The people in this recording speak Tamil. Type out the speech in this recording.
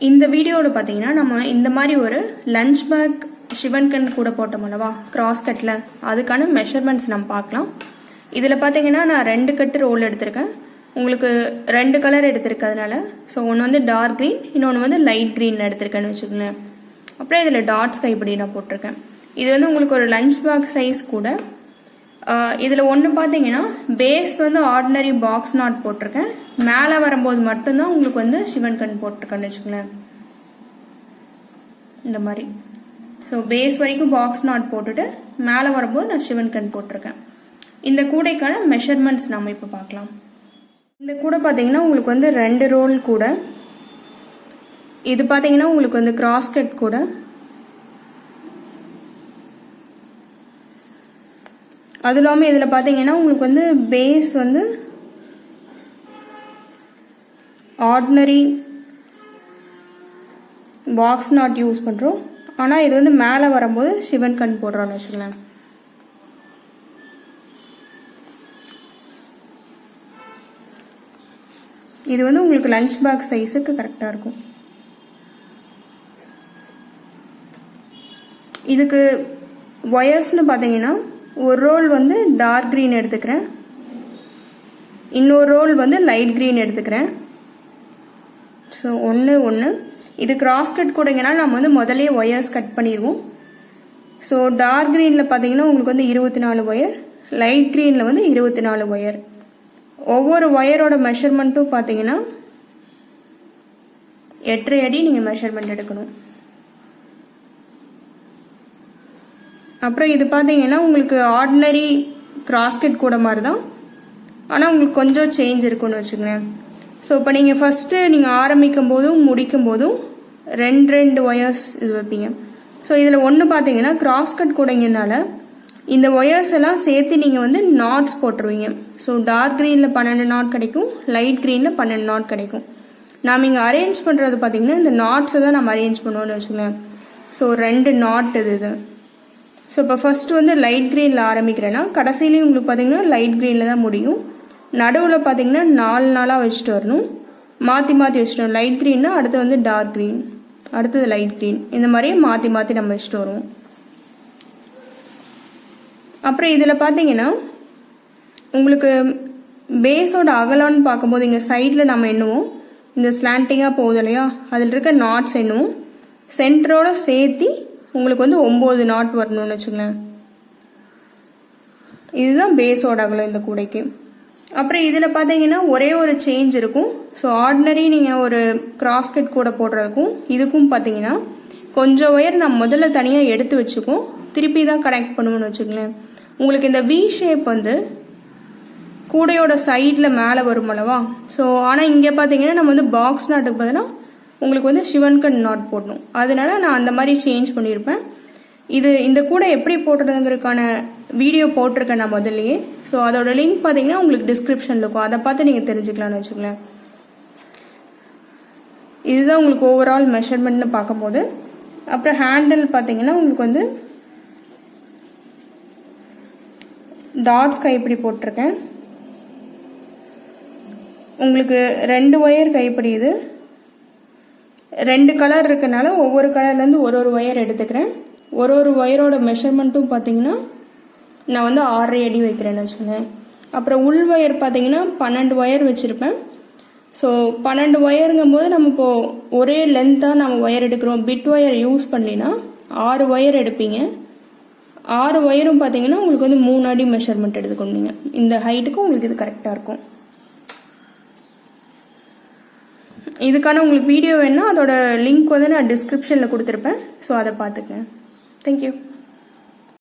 இந்த வீடியோல பாத்தீங்கன்னா நம்ம இந்த மாதிரி ஒரு லஞ்ச் பேக் சிவன் கண் கூட போட்டோம் அல்லவா கிராஸ் கட்ல, அதுக்கான மெஷர்மெண்ட்ஸ் நம்ம பார்க்கலாம். இதுல பாத்தீங்கன்னா நான் 2 கட்டு ரோல் எடுத்திருக்கேன். உங்களுக்கு 2 கலர் எடுத்திருக்கிறதுனால ஸோ ஒன்று வந்து டார்க் க்ரீன், இன்னொன்று வந்து லைட் க்ரீன் எடுத்திருக்கேன்னு வச்சுக்கோங்களேன். அப்புறம் இதில் டாட்ஸ் கைப்படி நான் போட்டிருக்கேன். இது வந்து உங்களுக்கு ஒரு லஞ்ச் பேக் சைஸ் கூட. இதில் ஒன்று பார்த்தீங்கன்னா பேஸ் வந்து ஆர்டினரி பாக்ஸ் நாட் போட்டிருக்கேன். மேலே வரும்போது மட்டும்தான் உங்களுக்கு வந்து சிவன் கண் போட்டிருக்கேன்னு வச்சுக்கோங்களேன். இந்த மாதிரி ஸோ பேஸ் வரைக்கும் பாக்ஸ் நாட் போட்டுட்டு மேலே வரும்போது நான் சிவன் கண் போட்டிருக்கேன். இந்த கூடைக்கான மெஷர்மெண்ட்ஸ் நம்ம இப்போ பார்க்கலாம். இந்த கூடை பார்த்தீங்கன்னா உங்களுக்கு வந்து 2 ரோல் கூட. இது பார்த்தீங்கன்னா உங்களுக்கு வந்து கிராஸ் கட் கூட. அது இல்லாமல் இதில் பார்த்தீங்கன்னா உங்களுக்கு வந்து பேஸ் வந்து ஆர்டினரி பாக்ஸ் நாட் யூஸ் பண்ணுறோம். ஆனால் இது வந்து மேலே வரும்போது சிவன் கண் போடுறோம்னு வச்சுக்கலாம். இது வந்து உங்களுக்கு லஞ்ச் பேக் சைஸுக்கு கரெக்டாக இருக்கும். இதுக்கு ஒயர்ஸ்னு பார்த்தீங்கன்னா ஒரு ரோல் வந்து டார்க் க்ரீன் எடுத்துக்கிறேன், இன்னொரு ரோல் வந்து லைட் க்ரீன் எடுத்துக்கிறேன். ஸோ ஒன்று இது கிராஸ் கட் கூடங்கன்னா நம்ம வந்து முதலே ஒயர்ஸ் கட் பண்ணிடுவோம். ஸோ டார்க் க்ரீனில் பார்த்தீங்கன்னா உங்களுக்கு வந்து 24 ஒயர், லைட் க்ரீனில் வந்து 24 ஒயர். ஒவ்வொரு ஒயரோட மெஷர்மெண்ட்டும் பார்த்தீங்கன்னா 8.5 அடி நீங்கள் மெஷர்மெண்ட் எடுக்கணும். அப்புறம் இது பார்த்தீங்கன்னா உங்களுக்கு ஆர்டினரி கிராஸ்கட் கூட மாதிரி தான், ஆனால் உங்களுக்கு கொஞ்சம் சேஞ்ச் இருக்குன்னு வச்சுக்கோங்களேன். ஸோ இப்போ நீங்கள் ஃபஸ்ட்டு நீங்கள் ஆரம்பிக்கும் போதும் முடிக்கும் போதும் 2 ஒயர்ஸ் இது வைப்பீங்க. ஸோ இதில் ஒன்று பார்த்தீங்கன்னா கிராஸ்கட் கூடங்கனால இந்த ஒயர்ஸ் எல்லாம் சேர்த்து நீங்கள் வந்து நாட்ஸ் போட்டுருவீங்க. ஸோ டார்க் க்ரீனில் 12 நாட் கிடைக்கும், லைட் க்ரீனில் 12 நாட் கிடைக்கும். நாம் இங்கே அரேஞ்ச் பண்ணுறது பார்த்தீங்கன்னா இந்த நாட்ஸை தான் நம்ம அரேஞ்ச் பண்ணுவோம்னு வச்சுக்கோங்களேன். ஸோ 2 நாட் இது. ஸோ இப்போ ஃபர்ஸ்ட் வந்து லைட் க்ரீனில் ஆரம்பிக்கிறேன்னா கடைசியிலையும் உங்களுக்கு பார்த்தீங்கன்னா லைட் க்ரீனில் தான் முடியும். நடுவில் பார்த்தீங்கன்னா 4 நாளாக வச்சுட்டு வரணும், மாற்றி மாற்றி வச்சுட்டோம். லைட் க்ரீன்னா அடுத்து வந்து டார்க் க்ரீன், அடுத்தது லைட் க்ரீன், இந்த மாதிரியே மாற்றி மாற்றி நம்ம வச்சுட்டு வருவோம். அப்புறம் இதில் பார்த்தீங்கன்னா உங்களுக்கு பேஸோட அகலம்னு பார்க்கும்போது இங்கே சைடில் நம்ம எண்ணுவோம், இந்த ஸ்லாண்டிங்காக போகுது இல்லையா, அதில் இருக்க நாட்ஸ் எண்ணுவோம். சென்டரோட சேர்த்தி உங்களுக்கு வந்து 9 நாட் வரணும்னு வச்சுங்களேன். இதுதான் பேஸோட அகலம் இந்த கூடைக்கு. அப்புறம் இதில் பார்த்தீங்கன்னா ஒரே ஒரு சேஞ்ச் இருக்கும். ஸோ ஆர்டினரி நீங்கள் ஒரு கிராஸ்கட் கூட போடுறதுக்கும் இதுக்கும் பார்த்தீங்கன்னா கொஞ்சம் ஒயர் நம்ம முதல்ல தனியாக எடுத்து வச்சுக்கோம், திருப்பி தான் கனெக்ட் பண்ணுவோம்னு வச்சுக்கலேன். உங்களுக்கு இந்த வி ஷேப் வந்து கூடையோட சைடில் மேலே வரும் அல்லவா. ஸோ ஆனால் இங்கே பார்த்தீங்கன்னா நம்ம வந்து பாக்ஸ் நாட்டுக்கு பதிலாக உங்களுக்கு வந்து சிவன் கண் நாட் போடணும், அதனால நான் அந்த மாதிரி சேஞ்ச் பண்ணியிருப்பேன். இந்த கூடை எப்படி போட்டுறதுங்கிறதுக்கான வீடியோ போட்டிருக்கேன் நான் முதல்லையே. ஸோ அதோட லிங்க் பார்த்தீங்கன்னா உங்களுக்கு டிஸ்கிரிப்ஷனில் இருக்கும், அதை பார்த்து நீங்கள் தெரிஞ்சுக்கலாம்னு வச்சுக்கலேன். இதுதான் உங்களுக்கு ஓவரால் மெஷர்மெண்ட்னு பார்க்கும்போது. அப்புறம் ஹேண்டில் பார்த்தீங்கன்னா உங்களுக்கு வந்து டாட்ஸ் கைப்பிடி போட்டிருக்கேன். உங்களுக்கு 2 ஒயர் கைப்பிடி. இது 2 கலர் இருக்கனால ஒவ்வொரு கலர்லேருந்து ஒரு ஒயர் எடுத்துக்கிறேன். ஒரு ஒயரோட மெஷர்மெண்ட்டும் பார்த்தீங்கன்னா நான் வந்து 6.5 அடி வைக்கிறேன்னு வச்சுக்கேன். அப்புறம் உள் ஒயர் பார்த்தீங்கன்னா 12 ஒயர் வச்சுருப்பேன். ஸோ 12 ஒயருங்கும் போது நம்ம இப்போது ஒரே லென்த்தாக நம்ம ஒயர் எடுக்கிறோம். பிட் ஒயர் யூஸ் பண்ணினா 6 ஒயர் எடுப்பீங்க. 6 ஒயரும் பார்த்தீங்கன்னா உங்களுக்கு வந்து 3 அடி மெஷர்மெண்ட் எடுத்துக்கொண்டீங்க. இந்த ஹைட்டுக்கு உங்களுக்கு இது கரெக்டாக இருக்கும். இதுக்கான உங்களுக்கு வீடியோ வேணுன்னா அதோட லிங்க் வந்து நான் டிஸ்கிரிப்ஷனில் கொடுத்துருப்பேன். ஸோ அதை பார்த்துக்கங்க. தேங்க்யூ.